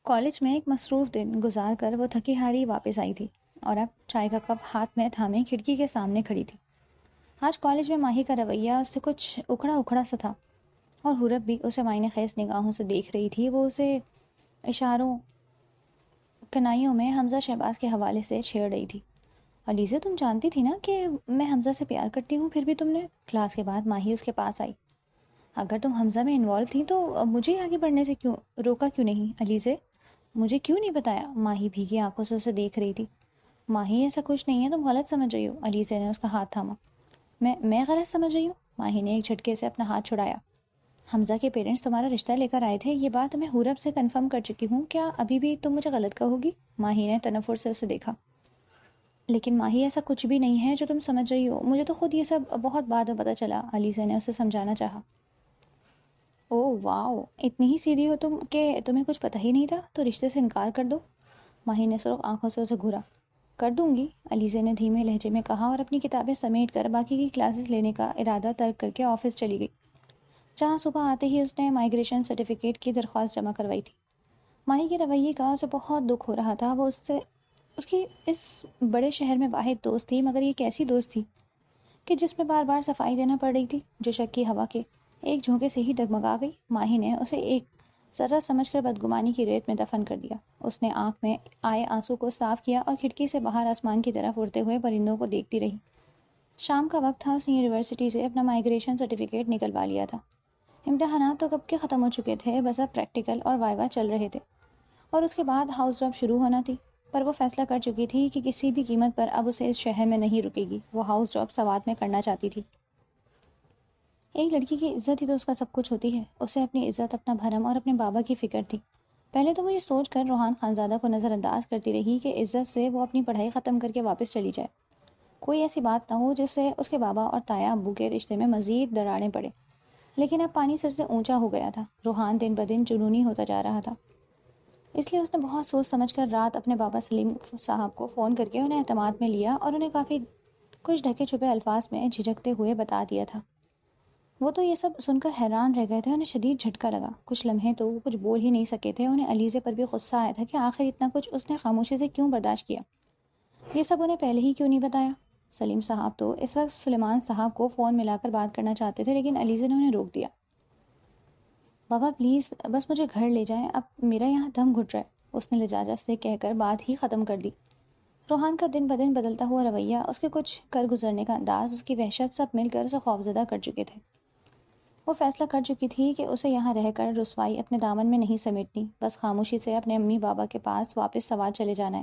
College میں ایک مصروف دن گزار کر وہ تھکی ہاری واپس آئی تھی اور اب چائے کا کپ ہاتھ میں تھامے کھڑکی کے سامنے کھڑی تھی۔ آج کالج میں ماہی کا رویہ اس سے کچھ اکھڑا اکھڑا سا تھا اور حورب بھی اسے معنی خیز نگاہوں سے دیکھ رہی تھی۔ وہ اسے اشاروں کنائیوں میں حمزہ شہباز کے حوالے سے چھیڑ رہی تھی۔ علیزہ، تم جانتی تھی نا کہ میں حمزہ سے پیار کرتی ہوں، پھر بھی تم نے… کلاس کے بعد ماہی اس کے پاس آئی۔ اگر تم حمزہ میں انوالو تھی تو مجھے آگے بڑھنے سے روکا کیوں نہیں علیزہ؟ مجھے کیوں نہیں بتایا؟ ماہی بھیگی آنکھوں سے اسے دیکھ رہی تھی۔ ماہی، ایسا کچھ نہیں ہے، تم غلط سمجھ رہی ہو۔ علیزہ نے اس کا ہاتھ تھاما۔ میں غلط سمجھ رہی ہوں؟ ماہی نے ایک جھٹکے سے اپنا ہاتھ چھڑایا۔ حمزہ کے پیرنٹس تمہارا رشتہ لے کر آئے تھے، یہ بات میں حورب سے کنفرم کر چکی ہوں، کیا ابھی بھی تم مجھے غلط کہو گی؟ ماہی نے تنفر سے اسے دیکھا۔ لیکن ماہی، ایسا کچھ بھی نہیں ہے جو تم سمجھ رہی ہو، مجھے تو خود یہ سب بہت بعد میں پتہ چلا۔ علیزہ نے اسے سمجھانا چاہا۔ اوہ واو، اتنی ہی سیدھی ہو تم کہ تمہیں کچھ پتہ ہی نہیں تھا؟ تو رشتے سے انکار کر دو۔ ماہی نے سرخ آنکھوں سے اسے گھورا۔ کر دوں گی، علیزہ نے دھیمے لہجے میں کہا اور اپنی کتابیں سمیٹ کر باقی کی کلاسز لینے کا ارادہ ترک کر کے آفس چلی گئی، جہاں صبح آتے ہی اس نے مائیگریشن سرٹیفکیٹ کی درخواست جمع کروائی تھی۔ ماہی کے رویے کا اسے بہت دکھ ہو رہا تھا۔ وہ اس کی اس بڑے شہر میں واحد دوست تھی، مگر یہ کیسی دوست تھی کہ جس میں بار بار صفائی دینا پڑ رہی تھی، جو شک کی ہوا کے ایک جھونکے سے ہی ڈگمگا گئی۔ ماہی نے اسے ایک ذرہ سمجھ کر بدگمانی کی ریت میں دفن کر دیا۔ اس نے آنکھ میں آئے آنسو کو صاف کیا اور کھڑکی سے باہر آسمان کی طرف اڑتے ہوئے پرندوں کو دیکھتی رہی۔ شام کا وقت تھا، اس نے یونیورسٹی سے اپنا مائیگریشن سرٹیفکیٹ نکلوا لیا تھا۔ امتحانات تو کب کے ختم ہو چکے تھے، بس اب پریکٹیکل اور وائوا چل رہے تھے اور اس کے بعد ہاؤس جاب شروع ہونا تھی۔ پر وہ فیصلہ کر چکی تھی کہ کسی بھی قیمت پر اب اسے اس شہر میں نہیں رکے گی۔ وہ ہاؤس جاب سوات میں کرنا چاہتی تھی۔ ایک لڑکی کی عزت ہی تو اس کا سب کچھ ہوتی ہے۔ اسے اپنی عزت، اپنا بھرم اور اپنے بابا کی فکر تھی۔ پہلے تو وہ یہ سوچ کر روحان خانزادہ کو نظر انداز کرتی رہی کہ عزت سے وہ اپنی پڑھائی ختم کر کے واپس چلی جائے، کوئی ایسی بات نہ ہو جس سے اس کے بابا اور تایا ابو کے رشتے میں مزید دراڑیں پڑے۔ لیکن اب پانی سر سے اونچا ہو گیا تھا۔ روحان دن بدن جنونی ہوتا جا رہا تھا، اس لیے اس نے بہت سوچ سمجھ کر رات اپنے بابا سلیم صاحب کو فون کر کے انہیں اعتماد میں لیا اور انہیں کافی کچھ ڈھکے چھپے الفاظ میں جھجکتے ہوئے بتا دیا تھا۔ وہ تو یہ سب سن کر حیران رہ گئے تھے، انہیں شدید جھٹکا لگا۔ کچھ لمحے تو وہ کچھ بول ہی نہیں سکے تھے۔ انہیں علیزہ پر بھی غصہ آیا تھا کہ آخر اتنا کچھ اس نے خاموشی سے کیوں برداشت کیا، یہ سب انہیں پہلے ہی کیوں نہیں بتایا۔ سلیم صاحب تو اس وقت سلیمان صاحب کو فون ملا کر بات کرنا چاہتے تھے، لیکن علیزہ نے انہیں روک دیا۔ بابا پلیز بس مجھے گھر لے جائیں، اب میرا یہاں دم گھٹ رہا ہے، اس نے لجاجت سے کہہ کر بات ہی ختم کر دی۔ روحان کا دن بدن بدلتا ہوا رویہ، اس کے کچھ کر گزرنے کا انداز، اس کی وحشت، سب مل کر اسے خوفزدہ کر چکے تھے۔ وہ فیصلہ کر چکی تھی کہ اسے یہاں رہ کر رسوائی اپنے دامن میں نہیں سمیٹنی، بس خاموشی سے اپنے امی بابا کے پاس واپس سوات چلے جانا ہے۔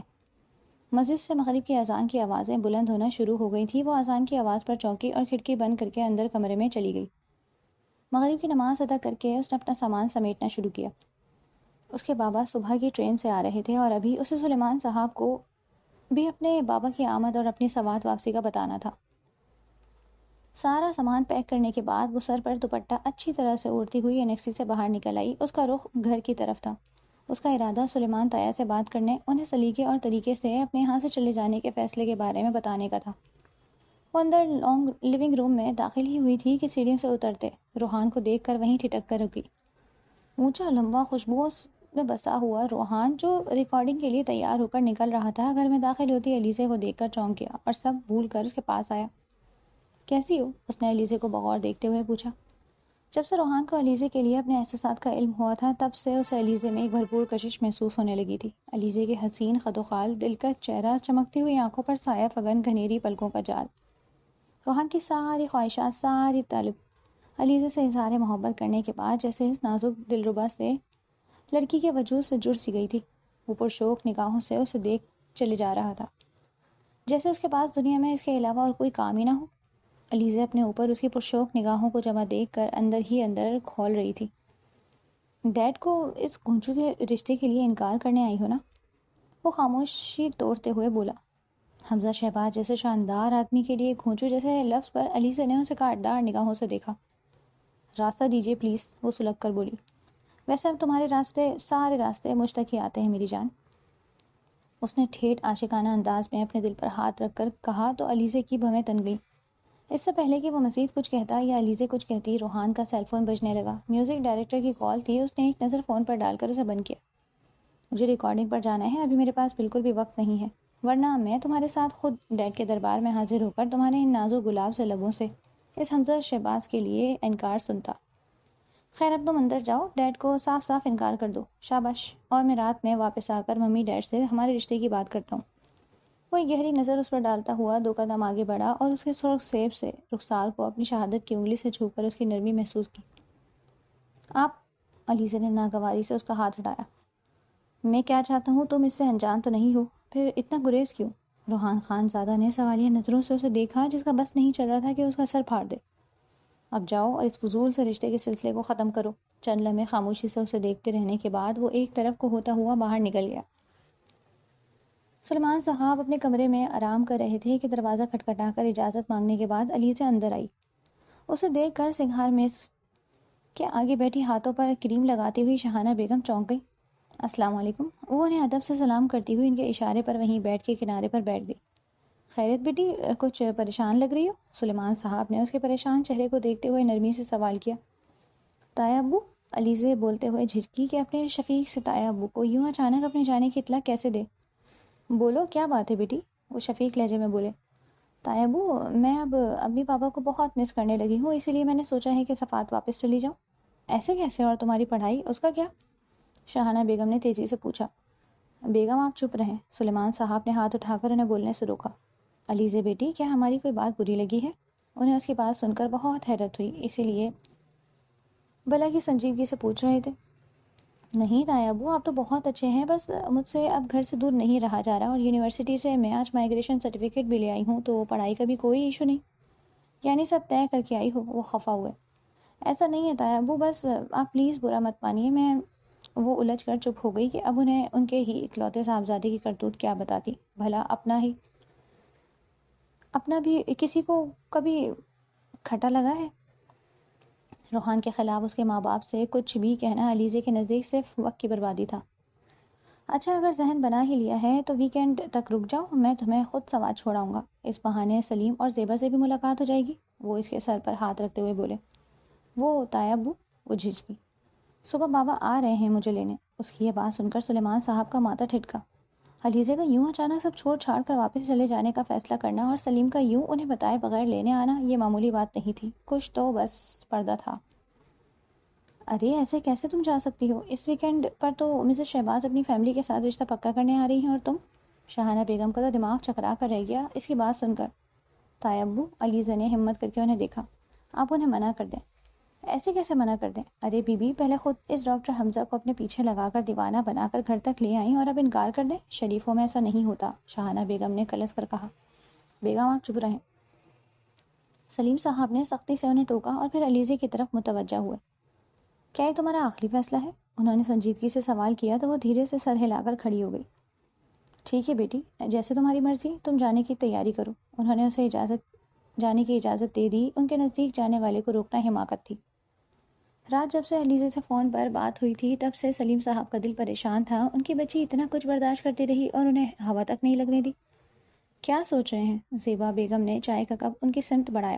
مسجد سے مغرب کی اذان کی آوازیں بلند ہونا شروع ہو گئی تھیں۔ وہ اذان کی آواز پر چونکی اور کھڑکی بند کر کے اندر کمرے میں چلی گئی۔ مغرب کی نماز ادا کر کے اس نے اپنا سامان سمیٹنا شروع کیا۔ اس کے بابا صبح کی ٹرین سے آ رہے تھے اور ابھی اسے سلیمان صاحب کو بھی اپنے بابا کی آمد اور اپنی سوات واپسی کا بتانا تھا۔ سارا سامان پیک کرنے کے بعد وہ سر پر دوپٹہ اچھی طرح سے اوڑھتی ہوئی انیکسی سے باہر نکل آئی۔ اس کا رخ گھر کی طرف تھا۔ اس کا ارادہ سلیمان تایا سے بات کرنے، انہیں سلیقے اور طریقے سے اپنے یہاں سے چلے جانے کے فیصلے کے بارے میں بتانے کا تھا۔ وہ اندر لیونگ روم میں داخل ہی ہوئی تھی کہ سیڑھیوں سے اترتے روحان کو دیکھ کر وہیں ٹھٹک کر رکی۔ اونچا لمبا خوشبوؤں میں بسا ہوا روحان، جو ریکارڈنگ کے لیے تیار ہو کر نکل رہا تھا، گھر میں داخل ہوتی علیزہ کو دیکھ کر چونک گیا اور سب بھول کر اس کے پاس آیا۔ کیسی ہو؟ اس نے علیزہ کو بغور دیکھتے ہوئے پوچھا۔ جب سے روحان کو علیزہ کے لیے اپنے احساسات کا علم ہوا تھا، تب سے اسے علیزہ میں ایک بھرپور کشش محسوس ہونے لگی تھی۔ علیزہ کے حسین خد و خال، دلکش چہرہ، چمکتی ہوئی آنکھوں پر سایہ فگن گھنیری پلکوں کا جال، روحان کی ساری خواہشات، ساری طلب علیزہ سے اظہار محبت کرنے کے بعد جیسے اس نازک دلربا سے لڑکی کے وجود سے جڑ سی گئی تھی۔ وہ پرشوق نگاہوں سے اسے دیکھ چلے جا رہا تھا، جیسے اس کے پاس دنیا میں اس کے علاوہ اور کوئی کام ہی نہ ہو۔ علیزہ اپنے اوپر اس کی پرشوق نگاہوں کو جمع دیکھ کر اندر ہی اندر کھول رہی تھی۔ ڈیڈ کو اس گھونچو کے رشتے کے لیے انکار کرنے آئی ہو نا؟ وہ خاموشی توڑتے ہوئے بولا۔ حمزہ شہباز جیسے شاندار آدمی کے لیے گھونچو جیسے لفظ پر علیزہ نے اسے کاٹدار نگاہوں سے دیکھا۔ راستہ دیجیے پلیز، وہ سلگ کر بولی۔ ویسے اب تمہارے راستے، سارے راستے مجھ تک ہی آتے ہیں میری جان، اس نے ٹھیٹ عاشقانہ انداز میں اپنے دل پر ہاتھ رکھ کر کہا تو علیزہ کی بھویں تن گئی۔ اس سے پہلے کہ وہ مزید کچھ کہتا یا علیزہ کچھ کہتی، روحان کا سیل فون بجنے لگا۔ میوزک ڈائریکٹر کی کال تھی۔ اس نے ایک نظر فون پر ڈال کر اسے بند کیا۔ مجھے ریکارڈنگ پر جانا ہے، ابھی میرے پاس بالکل بھی وقت نہیں ہے، ورنہ میں تمہارے ساتھ خود ڈیڈ کے دربار میں حاضر ہو کر تمہارے ان نازک گلاب سے لبوں سے اس حمزہ شہباز کے لیے انکار سنتا۔ خیر اب تم اندر جاؤ، ڈیڈ کو صاف صاف انکار کر دو، شاباش، اور میں رات میں واپس آ کر ممی ڈیڈ سے ہمارے رشتے کی بات کرتا ہوں۔ وہ ایک گہری نظر اس پر ڈالتا ہوا 2 قدم آگے بڑھا اور اس کے سرخ سیب سے رخسار کو اپنی شہادت کی انگلی سے چھو کر اس کی نرمی محسوس کی۔ آپ، علیزہ نے ناگواری سے اس کا ہاتھ ہٹایا۔ میں کیا چاہتا ہوں تم اس سے انجان تو نہیں ہو، پھر اتنا گریز کیوں؟ روحان خان زادہ نے سوالیہ نظروں سے اسے دیکھا جس کا بس نہیں چل رہا تھا کہ اس کا سر پھاڑ دے۔ اب جاؤ اور اس فضول سے رشتے کے سلسلے کو ختم کرو۔ چند لمحے خاموشی سے اسے دیکھتے رہنے کے بعد وہ ایک طرف کو ہوتا ہوا باہر نکل گیا۔ سلیمان صاحب اپنے کمرے میں آرام کر رہے تھے کہ دروازہ کھٹکھٹا کر اجازت مانگنے کے بعد علیزہ اندر آئی۔ اسے دیکھ کر سنگھار میز کے آگے بیٹھی ہاتھوں پر کریم لگاتی ہوئی شاہانہ بیگم چونک گئی۔ السلام علیکم، وہ انہیں ادب سے سلام کرتی ہوئی ان کے اشارے پر وہیں بیٹھ کے کنارے پر بیٹھ گئی۔ خیریت بیٹی، کچھ پریشان لگ رہی ہو؟ سلیمان صاحب نے اس کے پریشان چہرے کو دیکھتے ہوئے نرمی سے سوال کیا۔ تایا ابو، علیزہ بولتے ہوئے جھجکی کہ اپنے شفیق سے تایا ابو کو یوں اچانک اپنے جانے کی اطلاع کیسے دے۔ بولو کیا بات ہے بیٹی، وہ شفیق لہجے میں بولے۔ تایا ابو، میں اب امی پاپا کو بہت مس کرنے لگی ہوں، اسی لیے میں نے سوچا ہے کہ صفات واپس چلی جاؤں۔ ایسے کیسے، اور تمہاری پڑھائی اس کا کیا؟ شاہانہ بیگم نے تیزی سے پوچھا۔ بیگم آپ چپ رہیں، سلیمان صاحب نے ہاتھ اٹھا کر انہیں بولنے سے روکا۔ علیزہ بیٹی، کیا ہماری کوئی بات بری لگی ہے؟ انہیں اس کی بات سن کر بہت حیرت ہوئی، اسی لیے بلا کی سنجیدگی سے پوچھ رہے تھے۔ نہیں تایا ابو، آپ تو بہت اچھے ہیں، بس مجھ سے اب گھر سے دور نہیں رہا جا رہا، اور یونیورسٹی سے میں آج مائیگریشن سرٹیفکیٹ بھی لے آئی ہوں، تو پڑھائی کا بھی کوئی ایشو نہیں۔ یعنی سب طے کر کے آئی ہو؟ وہ خفا ہوئے۔ ایسا نہیں ہے تایا ابو، بس آپ پلیز برا مت مانیے، میں وہ الجھ کر چپ ہو گئی کہ اب انہیں ان کے ہی اکلوتے صاحبزادے کی کرتوت کیا بتاتی، بھلا اپنا بھی کسی کو کبھی کھٹا لگا ہے؟ روحان کے خلاف اس کے ماں باپ سے کچھ بھی کہنا علیزہ کے نزدیک صرف وقت کی بربادی تھا۔ اچھا، اگر ذہن بنا ہی لیا ہے تو ویکینڈ تک رک جاؤ، میں تمہیں خود سوات چھوڑاؤں گا، اس بہانے سلیم اور زیبا سے بھی ملاقات ہو جائے گی، وہ اس کے سر پر ہاتھ رکھتے ہوئے بولے۔ وہ تایا ابو، وہ جھجکی۔ صبح بابا آ رہے ہیں مجھے لینے۔ اس کی یہ بات سن کر سلیمان صاحب کا ماتھا ٹھٹکا۔ علیزہ کا یوں اچانک سب چھوڑ چھاڑ کر واپس چلے جانے کا فیصلہ کرنا اور سلیم کا یوں انہیں بتائے بغیر لینے آنا یہ معمولی بات نہیں تھی، کچھ تو بس پردہ تھا۔ ارے ایسے کیسے تم جا سکتی ہو؟ اس ویکینڈ پر تو مسز شہباز اپنی فیملی کے ساتھ رشتہ پکا کرنے آ رہی ہیں، اور تم؟ شاہانہ بیگم کا تو دماغ چکرا کر رہ گیا اس کی بات سن کر۔ تایا ابو، علیزہ نے ہمت کر کے انہیں دیکھا، آپ انہیں منع کر دیں۔ ایسے کیسے منع کر دیں؟ ارے بی بی، پہلے خود اس ڈاکٹر حمزہ کو اپنے پیچھے لگا کر دیوانہ بنا کر گھر تک لے آئیں اور اب انکار کر دیں؟ شریفوں میں ایسا نہیں ہوتا، شاہانہ بیگم نے کلس کر کہا۔ بیگم آپ چپ رہیں، سلیم صاحب نے سختی سے انہیں ٹوکا اور پھر علیزہ کی طرف متوجہ ہوئے۔ کیا یہ تمہارا آخری فیصلہ ہے؟ انہوں نے سنجیدگی سے سوال کیا تو وہ دھیرے سے سر ہلا کر کھڑی ہو گئی۔ ٹھیک ہے بیٹی، جیسے تمہاری مرضی، تم جانے کی تیاری کرو۔ انہوں نے اسے جانے کی اجازت دے دی، ان کے نزدیک جانے والے کو روکنا حماقت تھی۔ رات جب سے علیزہ سے فون پر بات ہوئی تھی تب سے سلیم صاحب کا دل پریشان تھا، ان کی بچی اتنا کچھ برداشت کرتی رہی اور انہیں ہوا تک نہیں لگنے دی۔ کیا سوچ رہے ہیں؟ زیبا بیگم نے چائے کا کپ ان کی سمت بڑھایا۔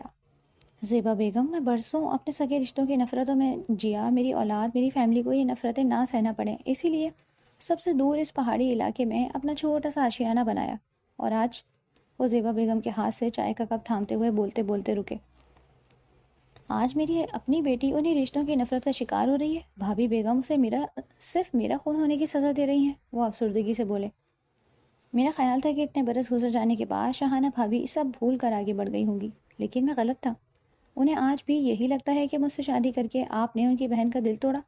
زیبا بیگم، میں برسوں اپنے سگے رشتوں کی نفرتوں میں جیا، میری اولاد، میری فیملی کو یہ نفرتیں نہ سہنا پڑیں، اسی لیے سب سے دور اس پہاڑی علاقے میں اپنا چھوٹا سا آشیانہ بنایا، اور آج وہ زیبا بیگم کے ہاتھ سے چائے کا کپ تھامتے ہوئے بولتے بولتے رکے۔ آج میری اپنی بیٹی انہی رشتوں کی نفرت کا شکار ہو رہی ہے، بھابھی بیگم اسے صرف میرا خون ہونے کی سزا دے رہی ہیں، وہ افسردگی سے بولے۔ میرا خیال تھا کہ اتنے برس گزر جانے کے بعد شاہانہ بھابھی سب بھول کر آگے بڑھ گئی ہوں گی، لیکن میں غلط تھا۔ انہیں آج بھی یہی لگتا ہے کہ مجھ سے شادی کر کے آپ نے ان کی بہن کا دل توڑا،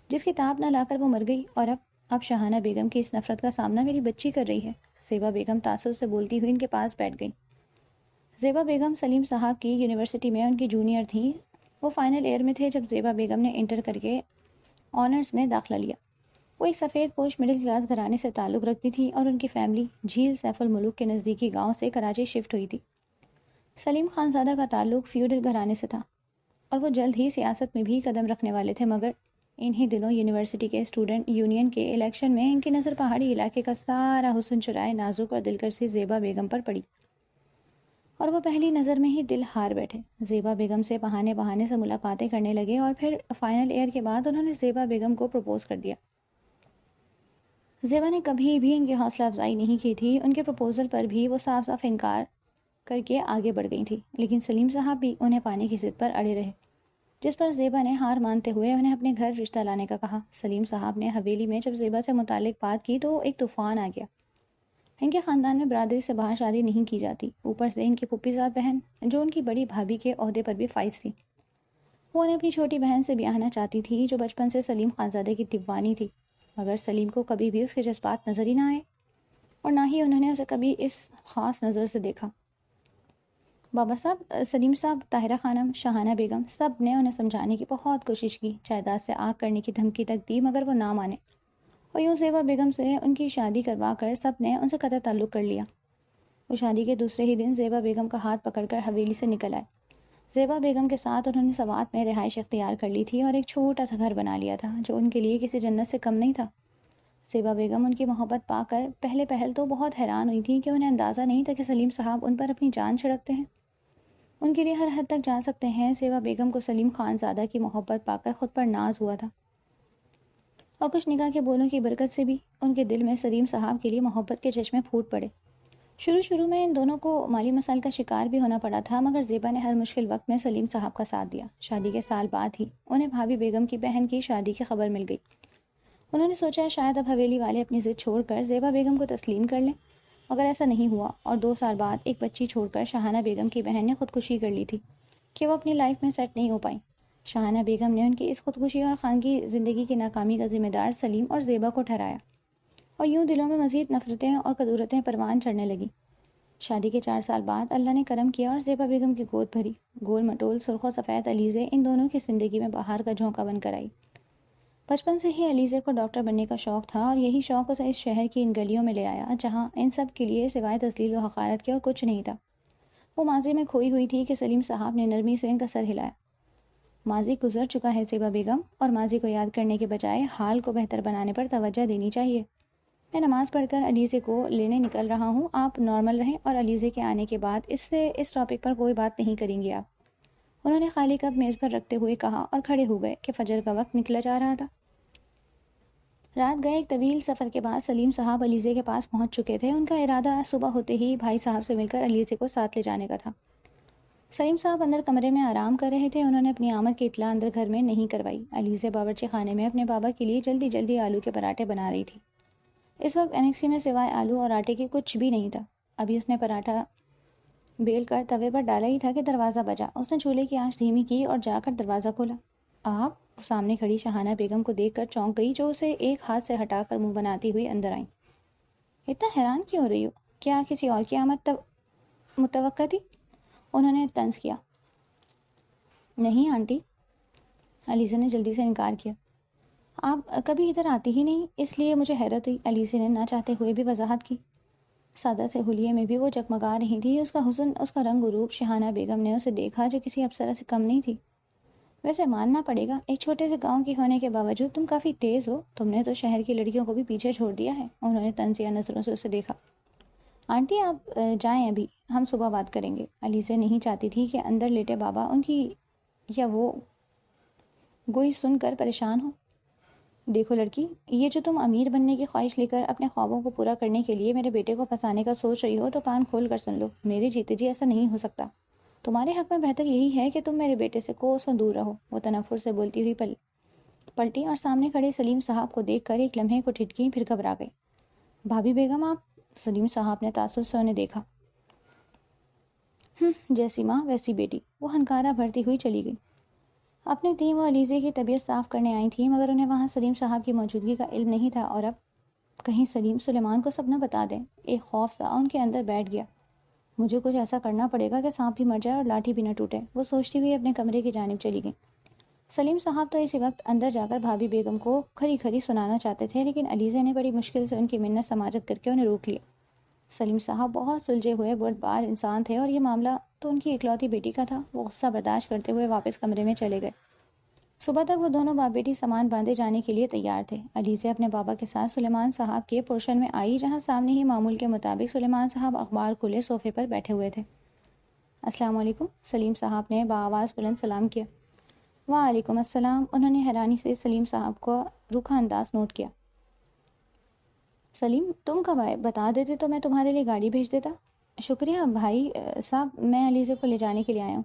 جس کی تاب نہ لا کر وہ مر گئی، اور اب شاہانہ بیگم کی اس نفرت کا سامنا میری بچی کر رہی ہے۔ زیبا بیگم تاثر سے بولتی ہوئی ان کے پاس بیٹھ گئی۔ زیبا بیگم سلیم صاحب کی یونیورسٹی میں ان کی جونیئر تھیں، وہ فائنل ایئر میں تھے جب زیبا بیگم نے انٹر کر کے آنرز میں داخلہ لیا۔ وہ ایک سفید پوش مڈل کلاس گھرانے سے تعلق رکھتی تھی اور ان کی فیملی جھیل سیف الملوک کے نزدیکی گاؤں سے کراچی شفٹ ہوئی تھی۔ سلیم خانزادہ کا تعلق فیوڈل گھرانے سے تھا اور وہ جلد ہی سیاست میں بھی قدم رکھنے والے تھے، مگر انہی دنوں یونیورسٹی کے اسٹوڈنٹ یونین کے الیکشن میں ان کی نظر پہاڑی علاقے کا سارا حسن چرائے نازک اور دلکش سی زیبا بیگم پر پڑی، اور وہ پہلی نظر میں ہی دل ہار بیٹھے۔ زیبا بیگم سے بہانے بہانے سے ملاقاتیں کرنے لگے اور پھر فائنل ایئر کے بعد انہوں نے زیبا بیگم کو پروپوز کر دیا۔ زیبا نے کبھی بھی ان کی حوصلہ افزائی نہیں کی تھی، ان کے پروپوزل پر بھی وہ صاف صاف انکار کر کے آگے بڑھ گئی تھی، لیکن سلیم صاحب بھی انہیں پانے کی ضد پر اڑے رہے، جس پر زیبا نے ہار مانتے ہوئے انہیں اپنے گھر رشتہ لانے کا کہا۔ سلیم صاحب نے حویلی میں جب زیبا سے متعلق بات کی تو ایک طوفان آ گیا۔ ان کے خاندان میں برادری سے باہر شادی نہیں کی جاتی، اوپر سے ان کی پھوپھی زاد بہن جو ان کی بڑی بھابھی کے عہدے پر بھی فائز تھی، وہ انہیں اپنی چھوٹی بہن سے بیاہنا چاہتی تھی جو بچپن سے سلیم خانزادے کی دیوانی تھی، مگر سلیم کو کبھی بھی اس کے جذبات نظر ہی نہ آئے اور نہ ہی انہوں نے اسے کبھی اس خاص نظر سے دیکھا۔ بابا صاحب، سلیم صاحب، طاہرہ خانم، شاہانہ بیگم، سب نے انہیں سمجھانے کی بہت کوشش کی، جائیداد سے آگ کرنے کی دھمکی تک دی، مگر وہ نہ مانے، اور یوں زیبا بیگم سے ان کی شادی کروا کر سب نے ان سے قطع تعلق کر لیا۔ وہ شادی کے دوسرے ہی دن زیبا بیگم کا ہاتھ پکڑ کر حویلی سے نکل آئے۔ زیبا بیگم کے ساتھ انہوں نے سوات میں رہائش اختیار کر لی تھی اور ایک چھوٹا سا گھر بنا لیا تھا جو ان کے لیے کسی جنت سے کم نہیں تھا۔ زیبا بیگم ان کی محبت پا کر پہل تو بہت حیران ہوئی تھی کہ انہیں اندازہ نہیں تھا کہ سلیم صاحب ان پر اپنی جان چھڑکتے ہیں، ان کے لیے ہر حد تک جا سکتے ہیں۔ زیبا بیگم کو سلیم خان زادہ کی محبت پا کر خود پر ناز ہوا تھا، اور کچھ نگاہ کے بولوں کی برکت سے بھی ان کے دل میں سلیم صاحب کے لیے محبت کے چشمے پھوٹ پڑے۔ شروع میں ان دونوں کو مالی مسائل کا شکار بھی ہونا پڑا تھا، مگر زیبا نے ہر مشکل وقت میں سلیم صاحب کا ساتھ دیا۔ شادی کے سال بعد ہی انہیں بھابھی بیگم کی بہن کی شادی کی خبر مل گئی۔ انہوں نے سوچا شاید اب حویلی والے اپنی ضد چھوڑ کر زیبا بیگم کو تسلیم کر لیں، مگر ایسا نہیں ہوا، اور 2 سال بعد ایک بچی چھوڑ کر شاہانہ بیگم کی بہن نے خودکشی کر لی تھی کہ وہ اپنی لائف میں سیٹ نہیں ہو پائیں۔ شاہانہ بیگم نے ان کی اس خودکشی اور خانگی زندگی کی ناکامی کا ذمہ دار سلیم اور زیبا کو ٹھہرایا، اور یوں دلوں میں مزید نفرتیں اور کدورتیں پروان چڑھنے لگیں۔ شادی کے 4 سال بعد اللہ نے کرم کیا اور زیبا بیگم کی گود بھری۔ گول مٹول سرخ و سفید علیزے ان دونوں کی زندگی میں بہار کا جھونکا بن کر آئی۔ بچپن سے ہی علیزے کو ڈاکٹر بننے کا شوق تھا، اور یہی شوق اسے اس شہر کی ان گلیوں میں لے آیا جہاں ان سب کے لیے سوائے تذلیل و حقارت کے اور کچھ نہیں تھا۔ وہ ماضی میں کھوئی ہوئی تھی کہ سلیم صاحب نے نرمی سے ان کا سر ہلایا۔ ماضی گزر چکا ہے زیبا بیگم، اور ماضی کو یاد کرنے کے بجائے حال کو بہتر بنانے پر توجہ دینی چاہیے۔ میں نماز پڑھ کر علیزے کو لینے نکل رہا ہوں، آپ نارمل رہیں، اور علیزے کے آنے کے بعد اس ٹاپک پر کوئی بات نہیں کریں گے آپ، انہوں نے خالی کپ میز پر رکھتے ہوئے کہا، اور کھڑے ہو گئے کہ فجر کا وقت نکلا جا رہا تھا۔ رات گئے ایک طویل سفر کے بعد سلیم صاحب علیزے کے پاس پہنچ چکے تھے۔ ان کا ارادہ صبح ہوتے ہی بھائی صاحب سے مل کر علیزے کو ساتھ لے جانے کا تھا۔ سلیم صاحب اندر کمرے میں آرام کر رہے تھے، انہوں نے اپنی آمد کی اطلاع اندر گھر میں نہیں کروائی۔ علیزے باورچی خانے میں اپنے بابا کے لیے جلدی آلو کے پراٹھے بنا رہی تھی۔ اس وقت انیکسی میں سوائے آلو اور آٹے کے کچھ بھی نہیں تھا۔ ابھی اس نے پراٹھا بیل کر توے پر ڈالا ہی تھا کہ دروازہ بجا۔ اس نے چولہے کی آنچ دھیمی کی اور جا کر دروازہ کھولا۔ آپ؟ سامنے کھڑی شاہانہ بیگم کو دیکھ کر چونک گئی، جو اسے ایک ہاتھ سے ہٹا کر منہ بناتی ہوئی اندر آئیں۔ اتنا حیران کیوں ہو رہی ہو؟ کیا کسی اور کی آمد متوقع تھی؟ انہوں نے طنز کیا۔ نہیں آنٹی، علیزہ نے جلدی سے انکار کیا۔ آپ کبھی ادھر آتی ہی نہیں، اس لیے مجھے حیرت ہوئی، علیزہ نے نہ چاہتے ہوئے بھی وضاحت کی۔ سادہ سے حلیے میں بھی وہ جگمگا رہی تھی، اس کا حسن، اس کا رنگ و روپ۔ شاہانہ بیگم نے اسے دیکھا جو کسی افسرہ سے کم نہیں تھی۔ ویسے ماننا پڑے گا، ایک چھوٹے سے گاؤں کی ہونے کے باوجود تم کافی تیز ہو، تم نے تو شہر کی لڑکیوں کو بھی پیچھے چھوڑ دیا ہے۔ انہوں نے طنزیہ نظروں سے اسے دیکھا۔ آنٹی آپ جائیں، ابھی ہم صبح بات کریں گے۔ علیزہ نہیں چاہتی تھی کہ اندر لیٹے بابا ان کی یا وہ گوئی سن کر پریشان ہو۔ دیکھو لڑکی، یہ جو تم امیر بننے کی خواہش لے کر اپنے خوابوں کو پورا کرنے کے لیے میرے بیٹے کو پھنسانے کا سوچ رہی ہو تو کان کھول کر سن لو، میرے جیتے جی ایسا نہیں ہو سکتا۔ تمہارے حق میں بہتر یہی ہے کہ تم میرے بیٹے سے کوسوں دور رہو۔ وہ تنفر سے بولتی ہوئی پلٹی اور سامنے کھڑے سلیم صاحب کو دیکھ کر ایک لمحے کو ٹھٹکی، پھر گھبرا گئی۔ بھابھی بیگم آپ؟ سلیم صاحب نے تعصب سے انہیں دیکھا۔ جیسی ماں ویسی بیٹی، وہ ہنکارا بھرتی ہوئی چلی گئی۔ اپنے تئیں وہ علیزے کی طبیعت صاف کرنے آئی تھیں، مگر انہیں وہاں سلیم صاحب کی موجودگی کا علم نہیں تھا، اور اب کہیں سلیم سلیمان کو سب نہ بتا دیں۔ ایک خوف سا ان کے اندر بیٹھ گیا۔ مجھے کچھ ایسا کرنا پڑے گا کہ سانپ بھی مر جائے اور لاٹھی بھی نہ ٹوٹے، وہ سوچتی ہوئی اپنے کمرے کی جانب چلی گئی۔ سلیم صاحب تو اسی وقت اندر جا کر بھابھی بیگم کو کھری سنانا چاہتے تھے، لیکن علیزہ نے بڑی مشکل سے ان کی منت سماجت کر کے انہیں روک لیا۔ سلیم صاحب بہت سلجھے ہوئے بردبار انسان تھے، اور یہ معاملہ تو ان کی اکلوتی بیٹی کا تھا۔ وہ غصہ برداشت کرتے ہوئے واپس کمرے میں چلے گئے۔ صبح تک وہ دونوں باپ بیٹی سامان باندھے جانے کے لیے تیار تھے۔ علیزہ اپنے بابا کے ساتھ سلیمان صاحب کے پورشن میں آئی، جہاں سامنے ہی معمول کے مطابق سلیمان صاحب اخبار کھولے صوفے پر بیٹھے ہوئے تھے۔ السلام علیکم، سلیم صاحب نے بآواز بلند سلام کیا۔ وعلیکم السلام، انہوں نے حیرانی سے سلیم صاحب کو روکھا انداز نوٹ کیا۔ سلیم تم کب آئے؟ بتا دیتے تو میں تمہارے لیے گاڑی بھیج دیتا۔ شکریہ بھائی صاحب، میں علیزہ کو لے جانے کے لیے آیا ہوں۔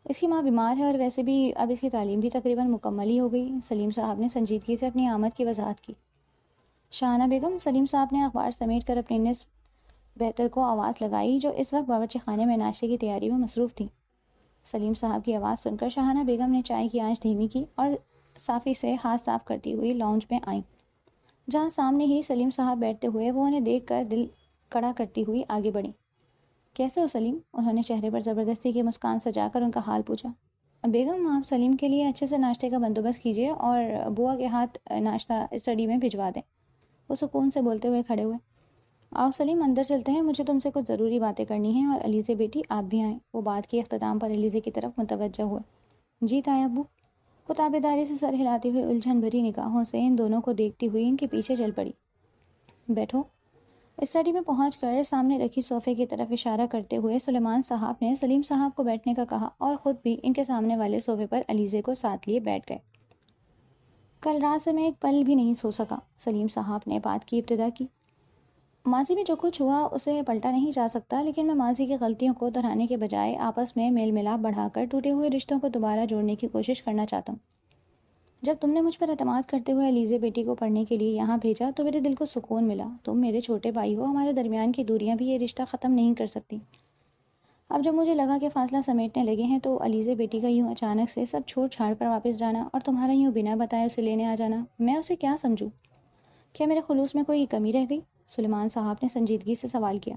اس کی ماں بیمار ہے اور ویسے بھی اب اس کی تعلیم بھی تقریباً مکمل ہی ہو گئی۔ سلیم صاحب نے سنجیدگی سے اپنی آمد کی وضاحت کی۔ شاہانہ بیگم، سلیم صاحب نے اخبار سمیٹ کر اپنی نصف بہتر کو آواز لگائی جو اس وقت باورچی خانے میں ناشتے کی تیاری میں مصروف تھی۔ سلیم صاحب کی آواز سن کر شاہانہ بیگم نے چائے کی آنچ دھیمی کی اور صافی سے ہاتھ صاف کرتی ہوئی لاؤنج میں آئیں، جہاں سامنے ہی سلیم صاحب بیٹھتے ہوئے وہ انہیں دیکھ کر دل کڑا کرتی ہوئی آگے بڑھیں۔ کیسے ہو سلیم؟ انہوں نے چہرے پر زبردستی کی مسکان سجا کر ان کا حال پوچھا۔ بیگم آپ سلیم کے لیے اچھے سے ناشتے کا بندوبست کیجیے اور بوا کے ہاتھ ناشتہ اسٹڈی میں بھجوا دیں۔ وہ سکون سے بولتے ہوئے کھڑے ہوئے۔ آؤ سلیم اندر چلتے ہیں، مجھے تم سے کچھ ضروری باتیں کرنی ہیں، اور علیزہ بیٹی آپ بھی آئیں۔ وہ بات کے اختتام پر علیزہ کی طرف متوجہ ہوئے۔ جی تایا ابو۔ وہ تابعداری سے سر ہلاتے ہوئے الجھن بھری نگاہوں سے ان دونوں کو دیکھتی ہوئی ان کے پیچھے چل پڑی۔ بیٹھو۔ اسٹڈی میں پہنچ کر سامنے رکھی صوفے کی طرف اشارہ کرتے ہوئے سلیمان صاحب نے سلیم صاحب کو بیٹھنے کا کہا اور خود بھی ان کے سامنے والے صوفے پر علیزہ کو ساتھ لیے بیٹھ گئے۔ کل رات سے میں ایک پل بھی نہیں سو سکا، سلیم صاحب نے بات کی ابتدا کی۔ ماضی میں جو کچھ ہوا اسے پلٹا نہیں جا سکتا، لیکن میں ماضی کی غلطیوں کو دہرانے کے بجائے آپس میں میل ملاپ بڑھا کر ٹوٹے ہوئے رشتوں کو دوبارہ جوڑنے کی کوشش کرنا چاہتا ہوں۔ جب تم نے مجھ پر اعتماد کرتے ہوئے علیزہ بیٹی کو پڑھنے کے لیے یہاں بھیجا تو میرے دل کو سکون ملا۔ تم میرے چھوٹے بھائی ہو، ہمارے درمیان کی دوریاں بھی یہ رشتہ ختم نہیں کر سکتی۔ اب جب مجھے لگا کہ فاصلہ سمیٹنے لگے ہیں تو علیزہ بیٹی کا یوں اچانک سے سب چھوڑ چھاڑ کر واپس جانا اور تمہارا یوں بنا بتائے اسے لینے آ جانا، میں اسے کیا سمجھوں؟ کیا میرے خلوص میں کوئی کمی رہ گئی؟ سلیمان صاحب نے سنجیدگی سے سوال کیا۔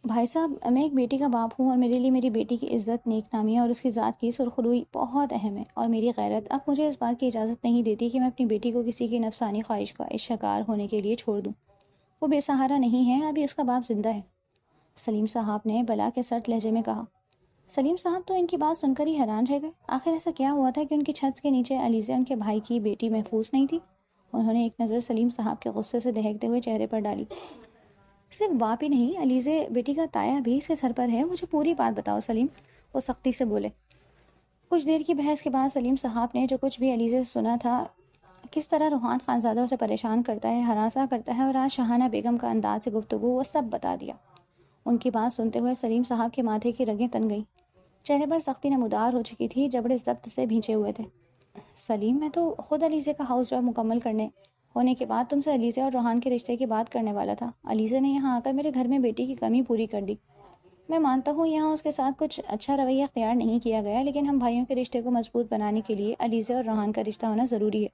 بھائی صاحب، میں ایک بیٹی کا باپ ہوں اور میرے لیے میری بیٹی کی عزت، نیک نامی اور اس کی ذات کی سرخروئی بہت اہم ہے، اور میری غیرت اب مجھے اس بات کی اجازت نہیں دیتی کہ میں اپنی بیٹی کو کسی کی نفسانی خواہش کا شکار ہونے کے لیے چھوڑ دوں۔ وہ بے سہارا نہیں ہے، ابھی اس کا باپ زندہ ہے، سلیم صاحب نے بلا کے سرد لہجے میں کہا۔ سلیم صاحب تو ان کی بات سن کر ہی حیران رہ گئے۔ آخر ایسا کیا ہوا تھا کہ ان کی چھت کے نیچے علیزہ ان کے بھائی کی بیٹی محفوظ نہیں تھی؟ انہوں نے ایک نظر سلیم صاحب کے غصے سے دہکتے ہوئے چہرے پر ڈالی۔ صرف باپ ہی نہیں، علیزہ بیٹی کا تایا بھی اس کے سر پر ہے، مجھے پوری بات بتاؤ سلیم، وہ سختی سے بولے۔ کچھ دیر کی بحث کے بعد سلیم صاحب نے جو کچھ بھی علیزہ سے سنا تھا، کس طرح روحان خانزادہ اسے پریشان کرتا ہے، ہراساں کرتا ہے، اور آج شاہانہ بیگم کا انداز سے گفتگو، وہ سب بتا دیا۔ ان کی بات سنتے ہوئے سلیم صاحب کے ماتھے کی رگیں تن گئیں، چہرے پر سختی نمودار ہو چکی تھی، جبڑے ضبط سے بھینچے ہوئے تھے۔ سلیم، میں تو خود علیزہ کا ہاؤس جاب مکمل ہونے کے بعد تم سے علیزہ اور روحان کے رشتے کی بات کرنے والا تھا۔ علیزہ نے یہاں آ کر میرے گھر میں بیٹی کی کمی پوری کر دی۔ میں مانتا ہوں یہاں اس کے ساتھ کچھ اچھا رویہ اختیار نہیں کیا گیا، لیکن ہم بھائیوں کے رشتے کو مضبوط بنانے کے لیے علیزہ اور روحان کا رشتہ ہونا ضروری ہے۔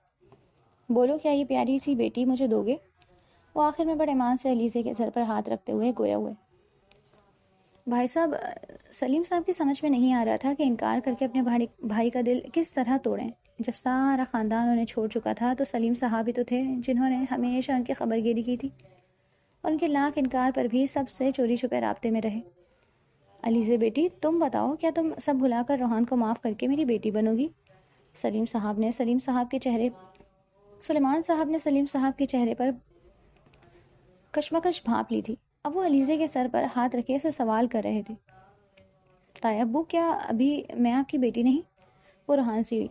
بولو، کیا یہ پیاری سی بیٹی مجھے دو گے؟ وہ آخر میں بڑے ایمان سے علیزہ کے سر پر ہاتھ رکھتے ہوئے گویا ہوئے۔ بھائی صاحب، سلیم صاحب کی سمجھ میں نہیں آ رہا تھا کہ انکار کر کے اپنے بھائی کا دل کس طرح توڑیں۔ جب سارا خاندان انہیں چھوڑ چکا تھا تو سلیم صاحب ہی تو تھے جنہوں نے ہمیشہ ان کی خبر گیری کی تھی، اور ان کے لاکھ انکار پر بھی سب سے چوری چھپے رابطے میں رہے۔ علیزہ بیٹی، تم بتاؤ، کیا تم سب بھلا کر روحان کو معاف کر کے میری بیٹی بنو گی؟ سلیمان صاحب نے سلیم صاحب کے چہرے پر کشمکش بھانپ لی تھی۔ اب وہ علیزہ کے سر پر ہاتھ رکھے اسے سوال کر رہے تھے۔ تایا ابو، کیا ابھی میں آپ کی بیٹی نہیں؟ وہ روحان سی ہوئی۔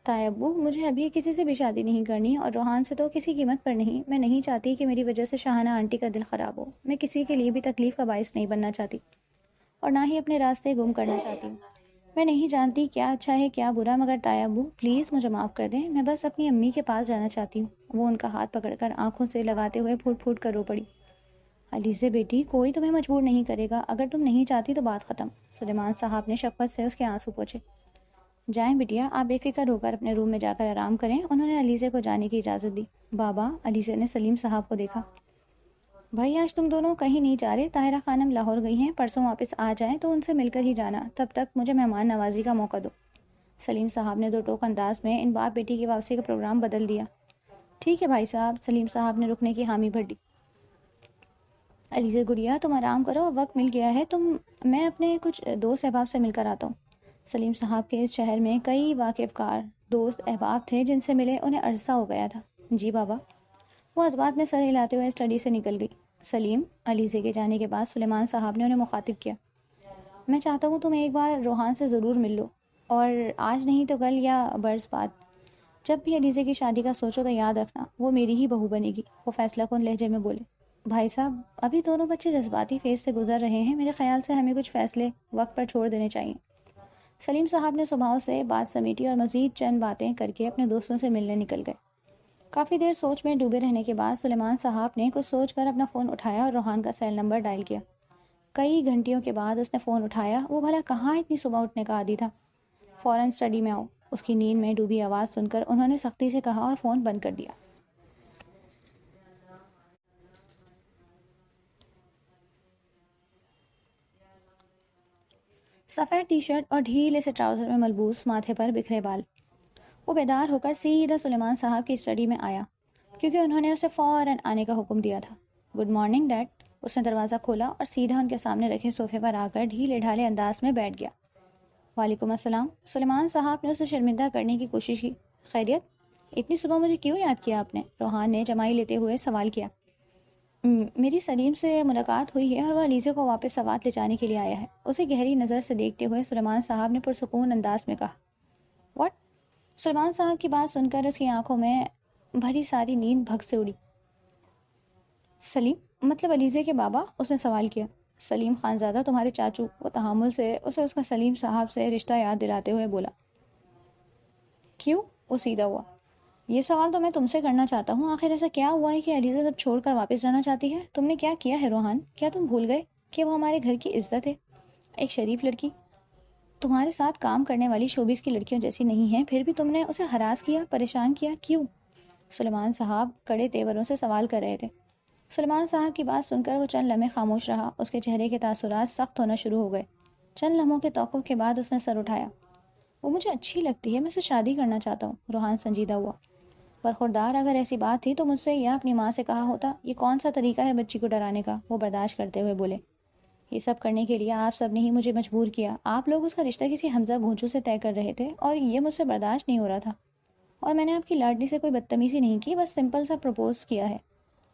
تایا ابو، مجھے ابھی کسی سے بھی شادی نہیں کرنی، اور روحان سے تو کسی قیمت پر نہیں۔ میں نہیں چاہتی کہ میری وجہ سے شاہانہ آنٹی کا دل خراب ہو۔ میں کسی کے لیے بھی تکلیف کا باعث نہیں بننا چاہتی، اور نہ ہی اپنے راستے گم کرنا چاہتی ہوں۔ میں نہیں جانتی کیا اچھا ہے کیا برا، مگر تایا ابو پلیز مجھے معاف کر دیں، میں بس اپنی امی کے پاس جانا چاہتی ہوں۔ وہ ان کا ہاتھ پکڑ کر آنکھوں سے لگاتے ہوئے پھوٹ پھوٹ کر رو پڑی۔ علیزہ بیٹی، کوئی تمہیں مجبور نہیں کرے گا، اگر تم نہیں چاہتی تو بات ختم۔ سلیمان صاحب نے شفقت سے اس کے آنسو پوچھے۔ جائیں بیٹیا، آپ بے فکر ہو کر اپنے روم میں جا کر آرام کریں۔ انہوں نے علیزہ کو جانے کی اجازت دی۔ بابا، علیزہ نے سلیم صاحب کو دیکھا۔ بھائی، آج تم دونوں کہیں نہیں جا رہے؟ طاہرہ خانم لاہور گئی ہیں، پرسوں واپس آ جائیں تو ان سے مل کر ہی جانا، تب تک مجھے مہمان نوازی کا موقع دو۔ سلیم صاحب نے دو ٹوک انداز میں ان باپ بیٹی کی واپسی کا پروگرام بدل دیا۔ ٹھیک ہے بھائی صاحب، سلیم صاحب نے رکنے کی حامی بھر دی۔ علیزہ گڑیا، تم آرام کرو، وقت مل گیا ہے، میں اپنے کچھ دوست احباب سے مل کر آتا ہوں۔ سلیم صاحب کے اس شہر میں کئی واقف کار دوست احباب تھے جن سے ملے انہیں عرصہ ہو گیا تھا۔ جی بابا، وہ اس بات میں سر ہلاتے ہوئے اسٹڈی سے نکل گئی۔ سلیم، علیزہ کے جانے کے بعد سلیمان صاحب نے انہیں مخاطب کیا، میں چاہتا ہوں تم ایک بار روحان سے ضرور مل لو، اور آج نہیں تو کل یا برس بعد۔ جب بھی علیزے کی شادی کا سوچو تو یاد رکھنا وہ میری ہی بہو بنے گی، وہ فیصلہ کن لہجے میں بولے۔ بھائی صاحب، ابھی دونوں بچے جذباتی فیز سے گزر رہے ہیں، میرے خیال سے ہمیں کچھ فیصلے وقت پر چھوڑ دینے چاہیے۔ سلیم صاحب نے صبح سے بات سمیٹی اور مزید چند باتیں کر کے اپنے دوستوں سے ملنے نکل گئے۔ کافی دیر سوچ میں ڈوبے رہنے کے بعد سلیمان صاحب نے کچھ سوچ کر اپنا فون اٹھایا اور روحان کا سیل نمبر ڈائل کیا۔ کئی گھنٹیوں کے بعد اس نے فون اٹھایا۔ وہ بھلا کہاں اتنی صبح اٹھنے کا عادی تھا۔ فوراً اسٹڈی میں آؤ، اس کی نیند میں ڈوبی آواز سن کر انہوں نے سختی سے کہا اور فون بند کر دیا۔ سفید ٹی شرٹ اور ڈھیلے سے ٹراؤزر میں ملبوس، ماتھے پر بکھرے بال، وہ بیدار ہو کر سیدھا سلیمان صاحب کی اسٹڈی میں آیا، کیونکہ انہوں نے اسے فوراً آنے کا حکم دیا تھا۔ Good morning dead. اس نے دروازہ کھولا اور سیدھا ان کے سامنے رکھے صوفے پر آ کر ڈھیلے ڈھالے انداز میں بیٹھ گیا۔ وعلیکم السلام۔ سلیمان صاحب نے اسے شرمندہ کرنے کی کوشش کی۔ خیریت؟ اتنی صبح مجھے کیوں یاد کیا آپ نے؟ روحان نے جمائی لیتے ہوئے سوال کیا۔ میری سلیم سے ملاقات ہوئی ہے اور وہ علیزے کو واپس سوات لے جانے کے لیے آیا ہے۔ اسے گہری نظر سے دیکھتے ہوئے سلیمان صاحب نے پرسکون انداز میں کہا۔ واٹ؟ سلیمان صاحب کی بات سن کر اس کی آنکھوں میں بھری ساری نیند بھگ سے اڑی۔ سلیم مطلب علیزے کے بابا؟ اس نے سوال کیا۔ سلیم خانزادہ، تمہارے چاچو، وہ تحمل سے اسے اس کا سلیم صاحب سے رشتہ یاد دلاتے ہوئے بولا۔ کیوں؟ وہ سیدھا ہوا۔ یہ سوال تو میں تم سے کرنا چاہتا ہوں، آخر ایسا کیا ہوا ہے کہ علیزہ جب چھوڑ کر واپس جانا چاہتی ہے؟ تم نے کیا کیا ہے روحان؟ کیا تم بھول گئے کہ وہ ہمارے گھر کی عزت ہے، ایک شریف لڑکی تمہارے ساتھ کام کرنے والی شوبز کی لڑکیوں جیسی نہیں ہے، پھر بھی تم نے اسے ہراس کیا، پریشان کیا، کیوں؟ سلیمان صاحب کڑے تیوروں سے سوال کر رہے تھے۔ سلیمان صاحب کی بات سن کر وہ چند لمحے خاموش رہا۔ اس کے چہرے کے تاثرات سخت ہونا شروع ہو گئے۔ چند لمحوں کے توقف کے بعد اس نے سر اٹھایا۔ وہ مجھے اچھی لگتی ہے، میں اسے شادی کرنا چاہتا ہوں۔ روحان سنجیدہ ہوا۔ برخوردار، اگر ایسی بات تھی تو مجھ سے یا اپنی ماں سے کہا ہوتا۔ یہ کون سا طریقہ ہے بچی کو ڈرانے کا؟ وہ برداشت کرتے ہوئے بولے۔ یہ سب کرنے کے لیے آپ سب نے ہی مجھے مجبور کیا۔ آپ لوگ اس کا رشتہ کسی حمزہ گھونچو سے طے کر رہے تھے اور یہ مجھ سے برداشت نہیں ہو رہا تھا، اور میں نے آپ کی لاڈلی سے کوئی بدتمیزی نہیں کی، بس سمپل سا پروپوز کیا ہے،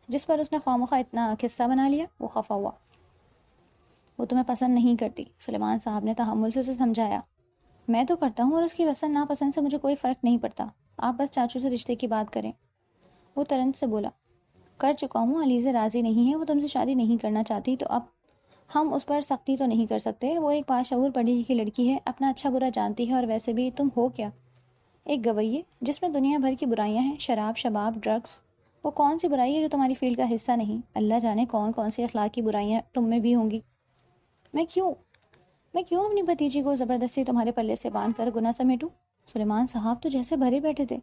جس پر اس نے خوامخواہ اتنا قصہ بنا لیا۔ وہ خفا ہوا۔ وہ تمہیں پسند نہیں کرتی، سلیمان صاحب نے تحمل سے اسے سمجھایا۔ میں تو کرتا ہوں اور اس کی پسند ناپسند سے مجھے کوئی فرق نہیں پڑتا، آپ بس چاچو سے رشتے کی بات کریں۔ وہ ترنت سے بولا۔ کر چکا ہوں، علیزہ راضی نہیں ہے، وہ تم سے شادی نہیں کرنا چاہتی، تو اب ہم اس پر سختی تو نہیں کر سکتے۔ وہ ایک باشعور پڑھی لکھی لڑکی ہے، اپنا اچھا برا جانتی ہے، اور ویسے بھی تم ہو کیا؟ ایک گویے جس میں دنیا بھر کی برائیاں ہیں، شراب، شباب، ڈرگس۔ وہ کون سی برائی ہے جو تمہاری فیلڈ کا حصہ نہیں؟ اللہ جانے کون کون سی اخلاقی برائیاں تم میں بھی ہوں گی۔ میں کیوں اپنی بھتیجی کو زبردستی تمہارے پلے سے باندھ کر گناہ سمیٹوں؟ سلیمان صاحب تو جیسے بھرے بیٹھے تھے۔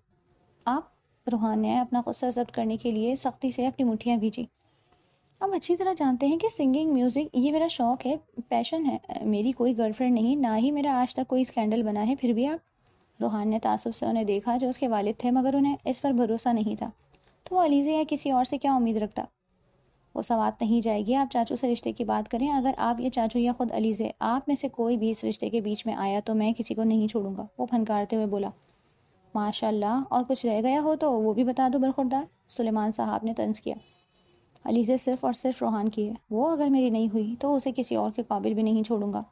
آپ، روحان نے اپنا غصہ ضبط کرنے کے لیے سختی سے اپنی مٹھیاں بھیجی۔ اب اچھی طرح جانتے ہیں کہ سنگنگ، میوزک یہ میرا شوق ہے، پیشن ہے۔ میری کوئی گرل فرینڈ نہیں، نہ ہی میرا آج تک کوئی اسکینڈل بنا ہے، پھر بھی آپ۔ روحان نے تعصب سے انہیں دیکھا، جو اس کے والد تھے، مگر انہیں اس پر بھروسہ نہیں تھا، تو وہ علیزہ یا کسی اور سے کیا امید رکھتا؟ وہ سوات نہیں جائے گی، آپ چاچو سے رشتے کی بات کریں۔ اگر آپ یا چاچو یا خود علیزہ، آپ میں سے کوئی بھی اس رشتے کے بیچ میں آیا تو میں کسی کو نہیں چھوڑوں گا، وہ پھنکارتے ہوئے بولا۔ ماشاء اللہ، اور کچھ رہ گیا ہو تو وہ بھی بتا دو برخوردار، سلیمان صاحب نے طنز کیا۔ علیزہ صرف اور صرف روحان کی ہے، وہ اگر میری نہیں ہوئی تو اسے کسی اور کے قابل بھی نہیں چھوڑوں گا۔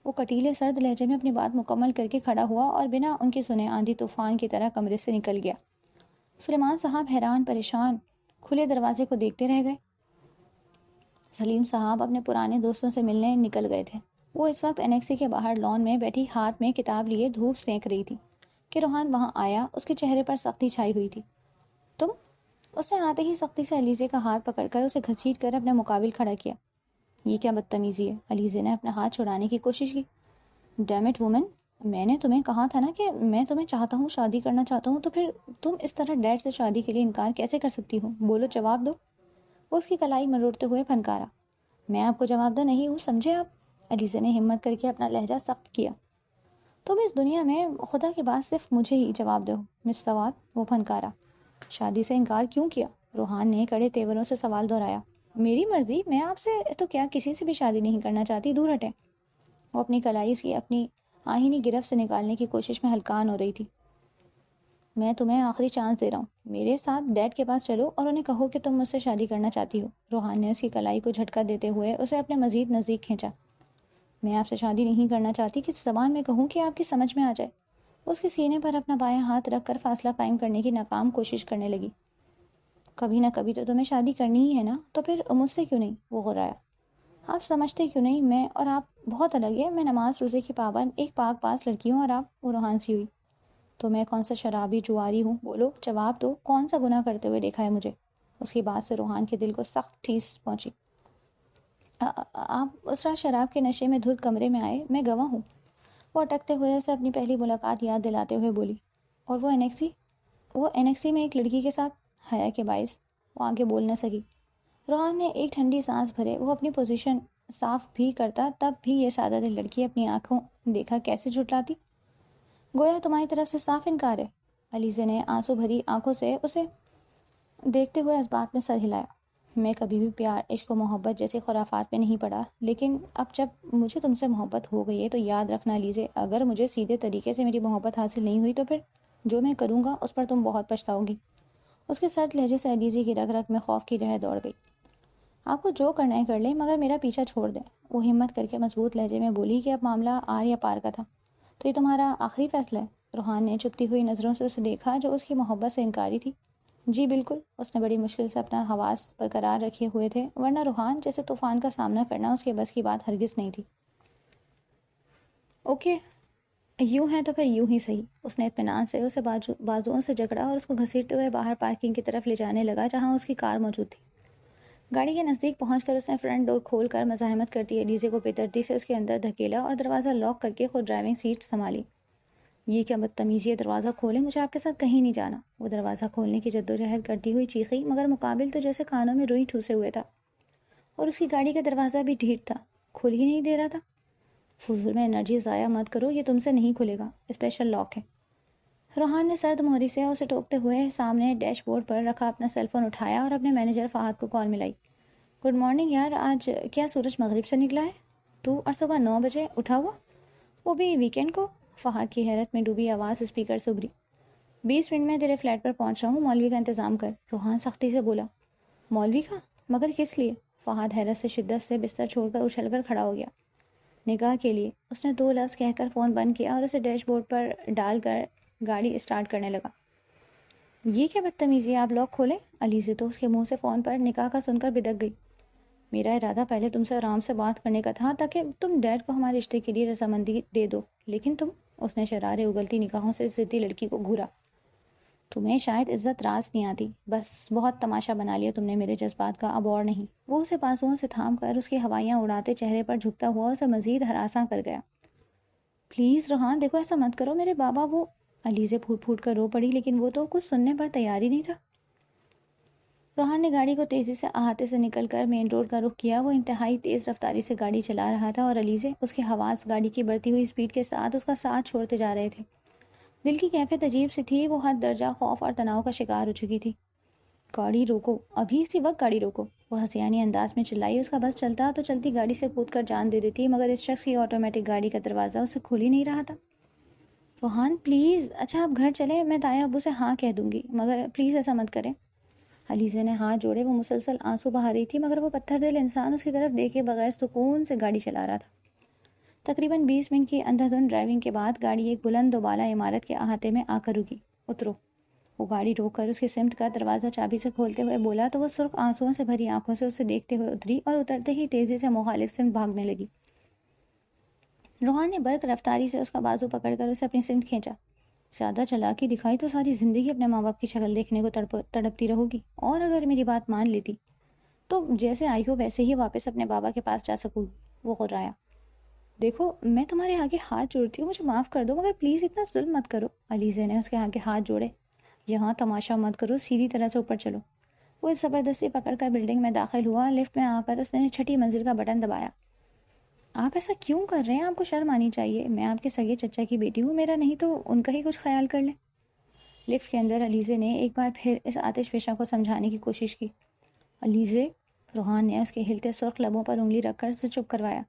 وہ کٹیلے سرد لہجے میں اپنی بات مکمل کر کے کھڑا ہوا اور بنا ان کی سنے آندھی طوفان کی طرح کمرے سے نکل گیا۔ سلیمان صاحب حیران پریشان کھلے دروازے کو دیکھتے رہ گئے۔ سلیم صاحب اپنے پرانے دوستوں سے ملنے نکل گئے تھے۔ وہ اس وقت انیکسی کے باہر لان میں بیٹھی ہاتھ میں کتاب لیے دھوپ سینک رہی تھی کہ روحان وہاں آیا۔ اس کے چہرے پر سختی چھائی ہوئی تھی۔ تم؟ اس نے آتے ہی سختی سے علیزہ کا ہاتھ پکڑ کر اسے گھسیٹ کر اپنے مقابل کھڑا کیا۔ یہ کیا بدتمیزی ہے؟ علیزہ نے اپنا ہاتھ چھڑانے کی کوشش کی۔ ڈیم اٹ وومن، میں نے تمہیں کہا تھا نا کہ میں تمہیں چاہتا ہوں، شادی کرنا چاہتا ہوں، تو پھر تم اس طرح ڈیڈ سے شادی کے لیے انکار کیسے کر سکتی ہو؟ بولو، جواب دو۔ وہ اس کی کلائی مروڑتے ہوئے پھنکارا۔ میں آپ کو جواب دہ نہیں ہوں، سمجھے آپ؟ علیزہ نے ہمت کر کے اپنا لہجہ سخت کیا۔ تم اس دنیا میں خدا کے بعد صرف مجھے ہی جواب دو مس سوات، وہ پھنکارا۔ شادی سے انکار کیوں کیا؟ روحان نے کڑے تیوروں سے سوال دہرایا۔ میری مرضی، میں آپ سے تو کیا کسی سے بھی شادی نہیں کرنا چاہتی، دور ہٹیں۔ وہ اپنی کلائی اس کی اپنی آہینی گرفت سے نکالنے کی کوشش میں ہلکان ہو رہی تھی۔ میں تمہیں آخری چانس دے رہا ہوں، میرے ساتھ ڈیڈ کے پاس چلو اور انہیں کہو کہ تم مجھ سے شادی کرنا چاہتی ہو۔ روحان نے اس کی کلائی کو جھٹکا دیتے ہوئے اسے اپنے مزید نزدیک کھینچا۔ میں آپ سے شادی نہیں کرنا چاہتی، کس زبان میں کہوں کہ آپ کی سمجھ میں آ جائے؟ اس کے سینے پر اپنا بایاں ہاتھ رکھ کر فاصلہ قائم کرنے کی ناکام کوشش کرنے لگی. کبھی نہ کبھی تو تمہیں شادی کرنی ہی ہے نا, تو پھر مجھ سے کیوں نہیں؟ وہ غرایا. آپ سمجھتے کیوں نہیں؟ میں اور آپ بہت الگ ہے. میں نماز روزے کی پابند ایک پاک باز لڑکی ہوں اور آپ وہ روحان سی ہوئی. تو میں کون سا شرابی جواری ہوں؟ بولو, جواب دو. کون سا گناہ کرتے ہوئے دیکھا ہے مجھے؟ اس کی بات سے روحان کے دل کو سخت ٹھیس پہنچی. آپ اس رات شراب کے نشے میں دھت کمرے میں آئے, میں گواہ ہوں. وہ اٹکتے ہوئے اسے اپنی پہلی ملاقات یاد دلاتے ہوئے بولی. اور وہ انیکسی میں ایک لڑکی کے ساتھ. حیا کے باعث وہ آگے بول نہ سکی. روحان نے ایک ٹھنڈی سانس بھرے. وہ اپنی پوزیشن صاف بھی کرتا تب بھی یہ سادہ دل لڑکی اپنی آنکھوں دیکھا کیسے جھٹلاتی. گویا تمہاری طرف سے صاف انکار ہے. علیزے نے آنسو بھری آنکھوں سے اسے دیکھتے ہوئے اس بات میں سر ہلایا. میں کبھی بھی پیار, عشق و محبت جیسی خرافات میں نہیں پڑا, لیکن اب جب مجھے تم سے محبت ہو گئی ہے تو یاد رکھنا علیزے, اگر مجھے سیدھے طریقے سے میری محبت حاصل نہیں ہوئی تو پھر جو میں کروں گا اس پر تم بہت پچھتاؤ گی. اس کے سرد لہجے سے علیزے کی رگ رگ میں خوف کی لہر دوڑ گئی. آپ کو جو کرنا ہے کر لیں, مگر میرا پیچھا چھوڑ دیں. وہ ہمت کر کے مضبوط لہجے میں بولی کہ اب معاملہ آر یا پار کا تھا. تو یہ تمہارا آخری فیصلہ ہے؟ روحان نے چپتی ہوئی نظروں سے اسے دیکھا جو اس کی محبت سے انکاری تھی. جی بالکل. اس نے بڑی مشکل سے اپنا حواس برقرار رکھے ہوئے تھے, ورنہ روحان جیسے طوفان کا سامنا کرنا اس کے بس کی بات ہرگز نہیں تھی. اوکے, یوں ہے تو پھر یوں ہی صحیح. اس نے اطمینان سے اسے بازوؤں سے جکڑا اور اس کو گھسیٹتے ہوئے باہر پارکنگ کی طرف لے جانے لگا جہاں اس کی کار موجود تھی. گاڑی کے نزدیک پہنچ کر اس نے فرنٹ ڈور کھول کر مزاحمت کرتی علیزے کو بے دردی سے اس کے اندر دھکیلا اور دروازہ لاک کر کے خود ڈرائیونگ سیٹ سنبھالی. یہ کیا بدتمیزی ہے, دروازہ کھولیں, مجھے آپ کے ساتھ کہیں نہیں جانا. وہ دروازہ کھولنے کی جدوجہد کرتی ہوئی چیخی, مگر مقابل تو جیسے کانوں میں روئی ٹھوسے ہوئے تھا, اور اس کی گاڑی کا دروازہ بھی ڈھیٹ تھا, کھل ہی نہیں دے رہا تھا. فضول میں انرجی ضائع مت کرو, یہ تم سے نہیں کھلے گا, اسپیشل لاک ہے. روحان نے سرد مہری سے اسے ٹوکتے ہوئے سامنے ڈیش بورڈ پر رکھا اپنا سیل فون اٹھایا اور اپنے مینیجر فہد کو کال ملائی. گڈ مارننگ یار, آج کیا سورج مغرب سے نکلا ہے؟ تو اور صبح 9 بجے اٹھا ہوا, وہ بھی ویکینڈ کو؟ فہد کی حیرت میں ڈوبی آواز اسپیکر سے ابھری. 20 منٹ میں تیرے فلیٹ پر پہنچ رہا ہوں, مولوی کا انتظام کر. روحان سختی سے بولا. مولوی کا؟ مگر کس لیے؟ فہد حیرت سے شدت سے بستر چھوڑ کر اچھل کر کھڑا ہو گیا. نکاح کے لیے. اس نے 2 لفظ کہہ کر فون بند کیا اور اسے ڈیش بورڈ پر ڈال کر گاڑی اسٹارٹ کرنے لگا. یہ کیا بدتمیزی ہے, آپ لاک کھولیں. علیزے تو اس کے منہ سے فون پر نکاح کا سن کر بدک گئی. میرا ارادہ پہلے تم سے آرام سے بات کرنے کا تھا تاکہ تم ڈیڈ کو ہمارے رشتے کے لیے رضامندی دے دو, لیکن تم. اس نے شرارے اگلتی نگاہوں سے ضدی لڑکی کو گھورا. تمہیں شاید عزت راز نہیں آتی, بس بہت تماشا بنا لیا تم نے میرے جذبات کا, اب اور نہیں. وہ اسے بازوؤں سے تھام کر اس کی ہوائیاں اڑاتے چہرے پر جھکتا ہوا اسے مزید ہراساں کر گیا. پلیز روحان, دیکھو ایسا مت کرو, میرے بابا وہ. علیزے پھوٹ پھوٹ کر رو پڑی, لیکن وہ تو کچھ سننے پر تیار ہی نہیں تھا. روحان نے گاڑی کو تیزی سے احاطے سے نکل کر مین روڈ کا رخ کیا. وہ انتہائی تیز رفتاری سے گاڑی چلا رہا تھا اور علیزے اس کے حواس گاڑی کی بڑھتی ہوئی اسپیڈ کے ساتھ اس کا ساتھ چھوڑتے جا رہے تھے. دل کی کیفیت عجیب سی تھی, وہ حد درجہ خوف اور تناؤ کا شکار ہو چکی تھی. گاڑی روکو, ابھی اسی وقت گاڑی روکو, وہ ہسیانی انداز میں چلائی. اس کا بس چلتا تو چلتی گاڑی سے کود کر جان دے دیتی, مگر اس شخص کی آٹومیٹک گاڑی کا دروازہ اسے کھل ہی نہیں رہا تھا. روحان پلیز, اچھا آپ گھر چلیں, میں تایا ابو سے ہاں کہہ دوں گی, مگر پلیز ایسا مت کریں. علیزے نے ہاتھ جوڑے. وہ مسلسل آنسو بہا رہی تھی, مگر وہ پتھر دل انسان اس کی طرف دیکھے بغیر سکون سے گاڑی چلا رہا تھا. تقریباً 20 منٹ کی اندھا دھند ڈرائیونگ کے بعد گاڑی ایک بلند و بالا عمارت کے احاطے میں آ کر رکی. اترو. وہ گاڑی روک کر اس کی سمت کا دروازہ چابی سے کھولتے ہوئے بولا تو وہ سرخ آنسوؤں سے بھری آنکھوں سے اسے دیکھتے ہوئے اتری اور اترتے ہی تیزی سے مخالف سمت بھاگنے لگی. روحان نے برق رفتاری سے اس کا بازو پکڑ کر اسے اپنی سمت کھینچا. زیادہ چلاکی دکھائی تو ساری زندگی اپنے ماں باپ کی شکل دیکھنے کو تڑپتی رہو گی, اور اگر میری بات مان لیتی تو جیسے آئی ہو ویسے ہی واپس اپنے بابا کے پاس جا سکوں. وہ غرایا. دیکھو میں تمہارے آگے ہاتھ جوڑتی ہوں, مجھے معاف کر دو, مگر پلیز اتنا ظلم مت کرو. علیزے نے اس کے آگے ہاتھ جوڑے. یہاں تماشا مت کرو, سیدھی طرح سے اوپر چلو. وہ اس زبردستی پکڑ کر بلڈنگ میں داخل ہوا. لفٹ میں آ کر اس نے 6ٹھی منزل کا بٹن دبایا. آپ ایسا کیوں کر رہے ہیں, آپ کو شرم آنی چاہیے, میں آپ کے سگے چچا کی بیٹی ہوں, میرا نہیں تو ان کا ہی کچھ خیال کر لیں. لفٹ کے اندر علیزے نے ایک بار پھر اس آتش فشاں کو سمجھانے کی کوشش کی. علیزے, روحان نے اس کے ہلتے سرخ لبوں پر انگلی رکھ کر اسے چپ کروایا.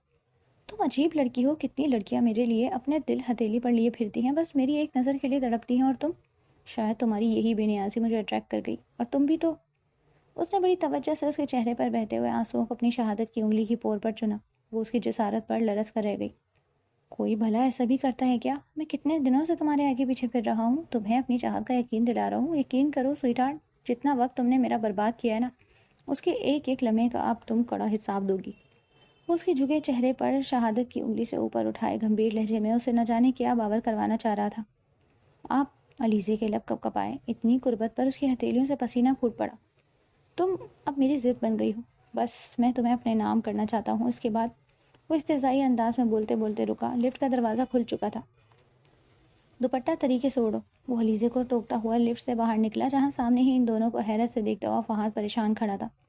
تم عجیب لڑکی ہو, کتنی لڑکیاں میرے لیے اپنے دل ہتھیلی پر لیے پھرتی ہیں, بس میری ایک نظر کے لیے تڑپتی ہیں, اور تم, شاید تمہاری یہی بے نیازی مجھے اٹریکٹ کر گئی, اور تم بھی تو. اس نے بڑی توجہ سے اس کے چہرے پر بہتے ہوئے آنسوؤں کو اپنی شہادت کی انگلی کی پور پر چنا. وہ اس کی جسارت پر لرز کر رہ گئی. کوئی بھلا ایسا بھی کرتا ہے کیا؟ میں کتنے دنوں سے تمہارے آگے پیچھے پھر رہا ہوں، تمہیں اپنی چاہت کا یقین دلا رہا ہوں. یقین کرو سویٹ ہارٹ، جتنا وقت تم نے میرا برباد کیا ہے نا، اس کے ایک ایک لمحے کا اب تم کڑا حساب دو گی. وہ اس کے جھکے چہرے پر شہادت کی انگلی سے اوپر اٹھائے گمبھیر لہجے میں اسے نہ جانے کیا باور کروانا چاہ رہا تھا. آپ علیزے کے لب کپ کپائے، اتنی قربت پر اس کی ہتھیلیوں سے پسینہ پھوٹ پڑا. تم اب میری ضد بن گئی ہو، بس میں تمہیں اپنے نام کرنا چاہتا ہوں. اس کے بعد وہ استحزائی انداز میں بولتے بولتے رکا. لفٹ کا دروازہ کھل چکا تھا. دوپٹہ طریقے سے اوڑھو، وہ علیزے کو ٹوکتا ہوا لفٹ سے باہر نکلا، جہاں سامنے ہی ان دونوں کو حیرت سے دیکھتا ہوا فہد پریشان کھڑا تھا.